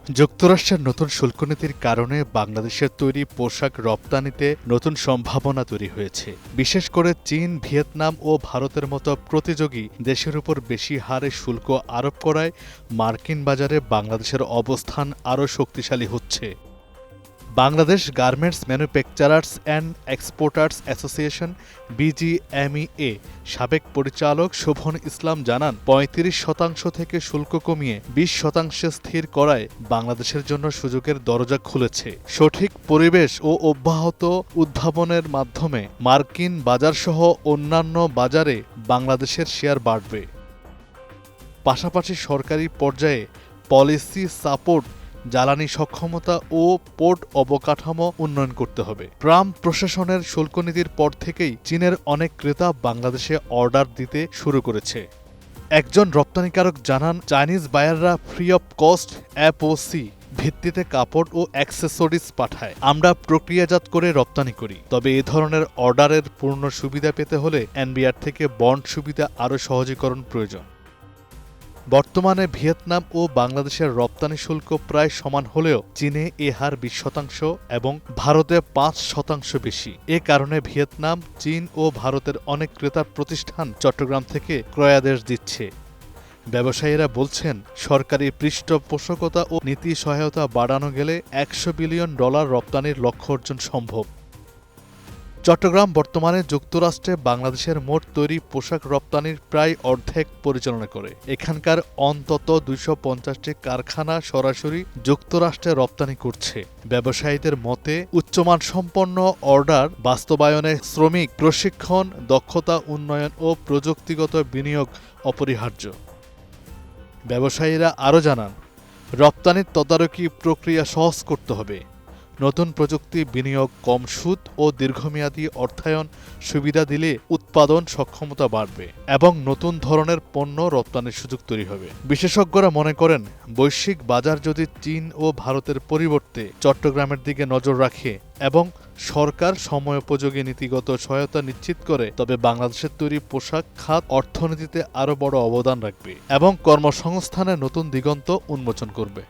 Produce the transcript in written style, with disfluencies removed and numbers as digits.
যুক্তরাষ্ট্রের নতুন শুল্ক নীতির কারণে বাংলাদেশের তৈরি পোশাক রপ্তানিতে নতুন সম্ভাবনা তৈরি হয়েছে। বিশেষ করে চীন, ভিয়েতনাম ও ভারতের মতো প্রতিযোগী দেশের উপর বেশি হারে শুল্ক আরোপ করায় মার্কিন বাজারে বাংলাদেশের অবস্থান আরও শক্তিশালী হচ্ছে। Bangladesh garments manufacturers and exporters association BGMEA সাবেক পরিচালক শোভন ইসলাম জানান, ৩৫% থেকে শুল্ক কমিয়ে ২০% স্থির করায় বাংলাদেশের জন্য সুযোগের দরজা খুলেছে। সঠিক পরিবেশ ও অব্যাহত উদ্ভাবনের মাধ্যমে মার্কিন বাজারসহ অন্যান্য বাজারে বাংলাদেশের শেয়ার বাড়বে। পাশাপাশি সরকারি পর্যায়ে পলিসি সাপোর্ট, জ্বালানি সক্ষমতা ও পোর্ট অবকাঠামো উন্নয়ন করতে হবে। ট্রাম্প প্রশাসনের শুল্ক নীতির পর থেকেই চীনের অনেক ক্রেতা বাংলাদেশে অর্ডার দিতে শুরু করেছে। একজন রপ্তানিকারক জানান, চাইনিজ বায়াররা ফ্রি অফ কস্ট এফওসি ভিত্তিতে কাপড় ও অ্যাক্সেসরিজ পাঠায়। আমরা প্রক্রিয়াজাত করে রপ্তানি করি। তবে এ ধরনের অর্ডারের পূর্ণ সুবিধা পেতে হলে এনবিআর থেকে বন্ড সুবিধা আরও সহজীকরণ প্রয়োজন। বর্তমানে ভিয়েতনাম ও বাংলাদেশের রপ্তানি শুল্ক প্রায় সমান হলেও চীনে এ হার ২০% এবং ভারতে ৫% বেশি। এ কারণে ভিয়েতনাম, চীন ও ভারতের অনেক ক্রেতা প্রতিষ্ঠান চট্টগ্রাম থেকে ক্রয়াদেশ দিচ্ছে। ব্যবসায়ীরা বলছেন, সরকারি পৃষ্ঠপোষকতা ও নীতি সহায়তা বাড়ানো গেলে $১০০ বিলিয়ন রপ্তানির লক্ষ্য অর্জন সম্ভব। চট্টগ্রাম বর্তমানে যুক্তরাষ্ট্রে বাংলাদেশের মোট তৈরি পোশাক রপ্তানির প্রায় অর্ধেক পরিচালনা করে। এখানকার অন্তত ২৫০টি কারখানা সরাসরি যুক্তরাষ্ট্রে রপ্তানি করছে। ব্যবসায়ীদের মতে, উচ্চমানসম্পন্ন অর্ডার বাস্তবায়নে শ্রমিক প্রশিক্ষণ, দক্ষতা উন্নয়ন ও প্রযুক্তিগত বিনিয়োগ অপরিহার্য। ব্যবসায়ীরা আরও জানান, রপ্তানির তদারকি প্রক্রিয়া সহজ করতে হবে। নতুন প্রযুক্তি বিনিয়োগ, কম সুদ ও দীর্ঘমেয়াদী অর্থায়ন সুবিধা দিলে উৎপাদন সক্ষমতা বাড়বে এবং নতুন ধরনের পণ্য রপ্তানির সুযোগ তৈরি হবে। বিশেষজ্ঞরা মনে করেন, বৈশ্বিক বাজার যদি চীন ও ভারতের পরিবর্তে চট্টগ্রামের দিকে নজর রাখে এবং সরকার সময়োপযোগী নীতিগত সহায়তা নিশ্চিত করে, তবে বাংলাদেশের তৈরি পোশাক খাত অর্থনীতিতে আরও বড় অবদান রাখবে এবং কর্মসংস্থানের নতুন দিগন্ত উন্মোচন করবে।